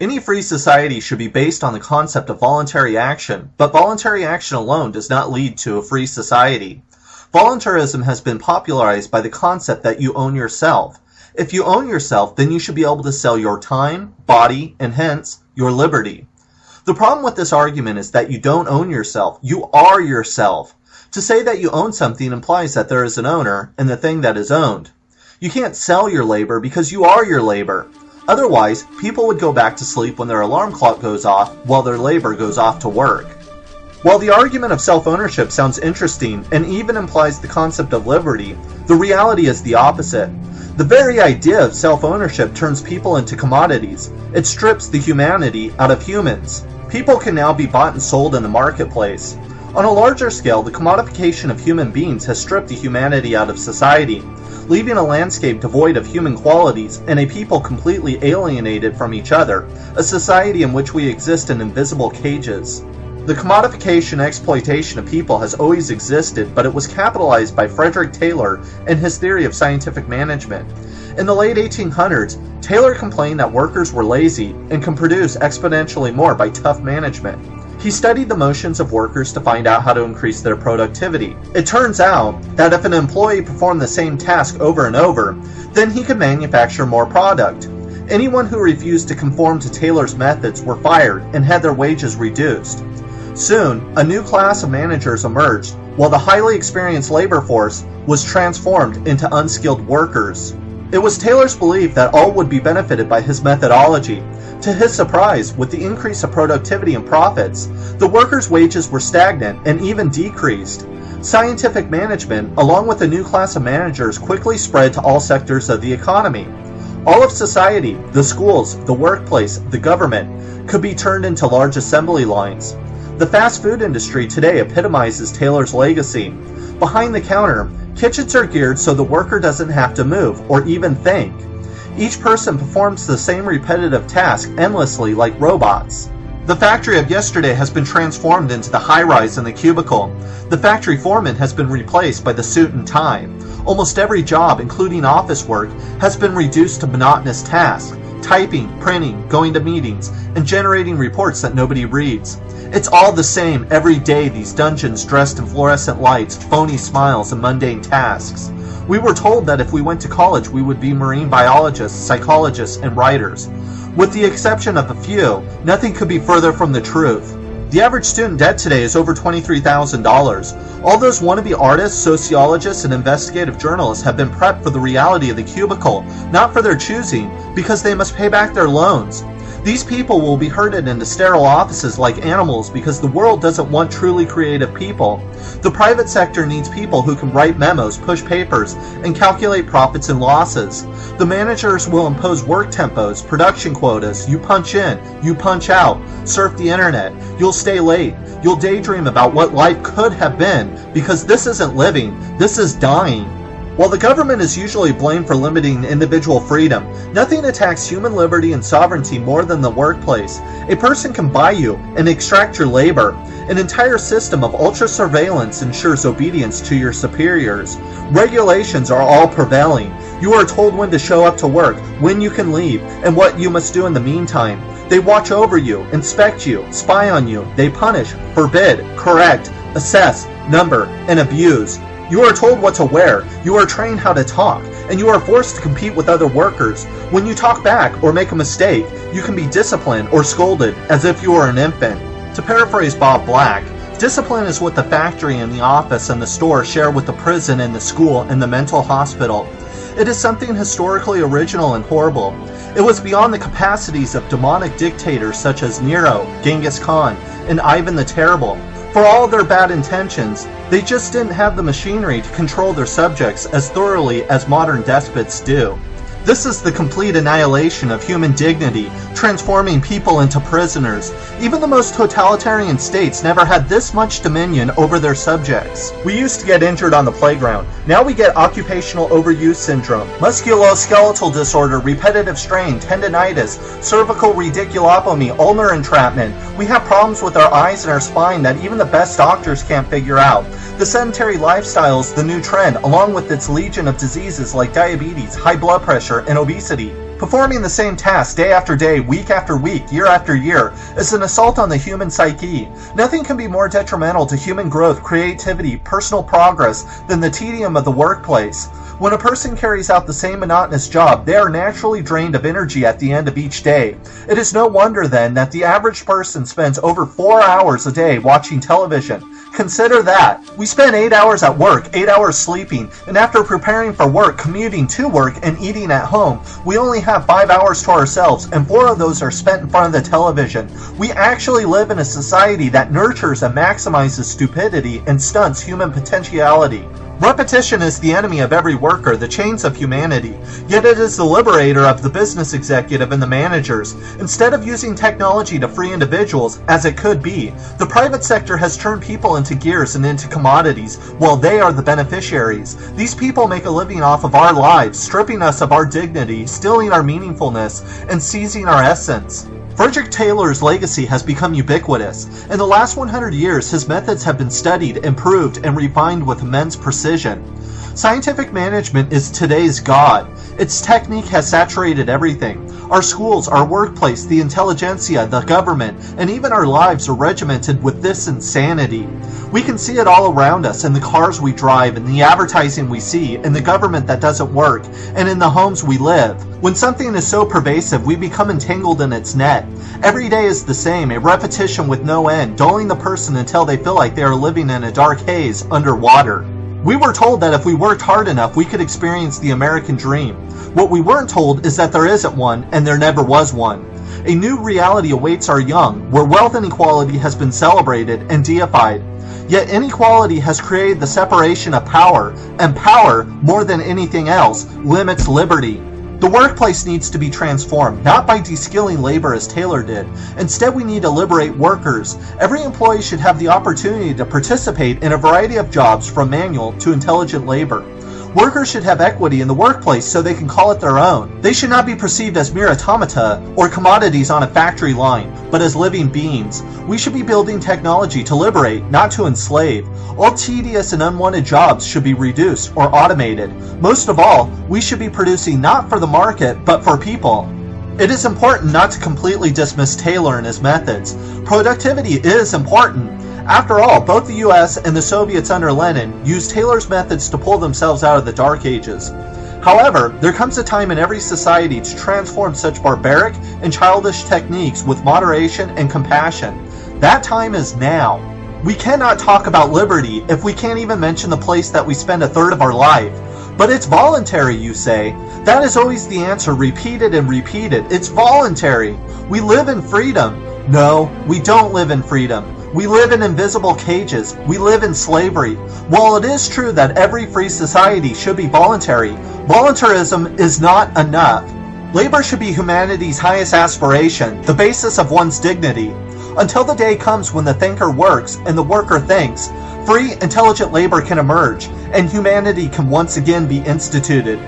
Any free society should be based on the concept of voluntary action, but voluntary action alone does not lead to a free society. Voluntarism has been popularized by the concept that you own yourself. If you own yourself, then you should be able to sell your time, body, and hence, your liberty. The problem with this argument is that you don't own yourself. You are yourself. To say that you own something implies that there is an owner and the thing that is owned. You can't sell your labor because you are your labor. Otherwise, people would go back to sleep when their alarm clock goes off while their labor goes off to work. While the argument of self-ownership sounds interesting and even implies the concept of liberty, the reality is the opposite. The very idea of self-ownership turns people into commodities. It strips the humanity out of humans. People can now be bought and sold in the marketplace. On a larger scale, the commodification of human beings has stripped the humanity out of society, leaving a landscape devoid of human qualities and a people completely alienated from each other, a society in which we exist in invisible cages. The commodification and exploitation of people has always existed, but it was capitalized by Frederick Taylor and his theory of scientific management. In the late 1800s, Taylor complained that workers were lazy and can produce exponentially more by tough management. He studied the motions of workers to find out how to increase their productivity. It turns out that if an employee performed the same task over and over, then he could manufacture more product. Anyone who refused to conform to Taylor's methods were fired and had their wages reduced. Soon, a new class of managers emerged, while the highly experienced labor force was transformed into unskilled workers. It was Taylor's belief that all would be benefited by his methodology. To his surprise, with the increase of productivity and profits, the workers' wages were stagnant and even decreased. Scientific management, along with a new class of managers, quickly spread to all sectors of the economy. All of society, the schools, the workplace, the government, could be turned into large assembly lines. The fast food industry today epitomizes Taylor's legacy. Behind the counter, kitchens are geared so the worker doesn't have to move or even think. Each person performs the same repetitive task endlessly like robots. The factory of yesterday has been transformed into the high-rise and the cubicle. The factory foreman has been replaced by the suit and tie. Almost every job, including office work, has been reduced to monotonous tasks: typing, printing, going to meetings, and generating reports that nobody reads. It's all the same every day, these dungeons dressed in fluorescent lights, phony smiles, and mundane tasks. We were told that if we went to college we would be marine biologists, psychologists, and writers. With the exception of a few, nothing could be further from the truth. The average student debt today is over $23,000. All those wannabe artists, sociologists, and investigative journalists have been prepped for the reality of the cubicle, not for their choosing, because they must pay back their loans. These people will be herded into sterile offices like animals because the world doesn't want truly creative people. The private sector needs people who can write memos, push papers, and calculate profits and losses. The managers will impose work tempos, production quotas. You punch in, you punch out, surf the internet, you'll stay late, you'll daydream about what life could have been, because this isn't living, this is dying. While the government is usually blamed for limiting individual freedom, nothing attacks human liberty and sovereignty more than the workplace. A person can buy you and extract your labor. An entire system of ultra-surveillance ensures obedience to your superiors. Regulations are all prevailing. You are told when to show up to work, when you can leave, and what you must do in the meantime. They watch over you, inspect you, spy on you. They punish, forbid, correct, assess, number, and abuse. You are told what to wear, you are trained how to talk, and you are forced to compete with other workers. When you talk back or make a mistake, you can be disciplined or scolded as if you were an infant. To paraphrase Bob Black, discipline is what the factory and the office and the store share with the prison and the school and the mental hospital. It is something historically original and horrible. It was beyond the capacities of demonic dictators such as Nero, Genghis Khan, and Ivan the Terrible. For all their bad intentions, they just didn't have the machinery to control their subjects as thoroughly as modern despots do. This is the complete annihilation of human dignity, transforming people into prisoners. Even the most totalitarian states never had this much dominion over their subjects. We used to get injured on the playground. Now we get occupational overuse syndrome, musculoskeletal disorder, repetitive strain, tendinitis, cervical radiculopathy, ulnar entrapment. We have problems with our eyes and our spine that even the best doctors can't figure out. The sedentary lifestyle is the new trend, along with its legion of diseases like diabetes, high blood pressure, and obesity. Performing the same task day after day, week after week, year after year is an assault on the human psyche. Nothing can be more detrimental to human growth, creativity, personal progress than the tedium of the workplace. When a person carries out the same monotonous job, they are naturally drained of energy at the end of each day. It is no wonder then that the average person spends over 4 hours a day watching television. Consider that. We spend 8 hours at work, 8 hours sleeping, and after preparing for work, commuting to work, and eating at home, we only have 5 hours to ourselves, and 4 of those are spent in front of the television. We actually live in a society that nurtures and maximizes stupidity and stunts human potentiality. Repetition is the enemy of every worker, the chains of humanity, yet it is the liberator of the business executive and the managers. Instead of using technology to free individuals, as it could be, the private sector has turned people into gears and into commodities, while they are the beneficiaries. These people make a living off of our lives, stripping us of our dignity, stealing our meaningfulness, and seizing our essence. Frederick Taylor's legacy has become ubiquitous. In the last 100 years, his methods have been studied, improved, and refined with immense precision. Scientific management is today's God. Its technique has saturated everything. Our schools, our workplace, the intelligentsia, the government, and even our lives are regimented with this insanity. We can see it all around us, in the cars we drive, in the advertising we see, in the government that doesn't work, and in the homes we live. When something is so pervasive, we become entangled in its net. Every day is the same, a repetition with no end, dulling the person until they feel like they are living in a dark haze underwater. We were told that if we worked hard enough, we could experience the American dream. What we weren't told is that there isn't one, and there never was one. A new reality awaits our young, where wealth inequality has been celebrated and deified. Yet inequality has created the separation of power, and power, more than anything else, limits liberty. The workplace needs to be transformed, not by de-skilling labor as Taylor did. Instead, we need to liberate workers. Every employee should have the opportunity to participate in a variety of jobs from manual to intelligent labor. Workers should have equity in the workplace so they can call it their own. They should not be perceived as mere automata or commodities on a factory line, but as living beings. We should be building technology to liberate, not to enslave. All tedious and unwanted jobs should be reduced or automated. Most of all, we should be producing not for the market, but for people. It is important not to completely dismiss Taylor and his methods. Productivity is important. After all, both the US and the Soviets under Lenin used Taylor's methods to pull themselves out of the Dark Ages. However, there comes a time in every society to transform such barbaric and childish techniques with moderation and compassion. That time is now. We cannot talk about liberty if we can't even mention the place that we spend a third of our life. But it's voluntary, you say. That is always the answer, repeated and repeated. It's voluntary. We live in freedom. No, we don't live in freedom. We live in invisible cages. We live in slavery. While it is true that every free society should be voluntary, voluntarism is not enough. Labor should be humanity's highest aspiration, the basis of one's dignity. Until the day comes when the thinker works and the worker thinks, free, intelligent labor can emerge, and humanity can once again be instituted.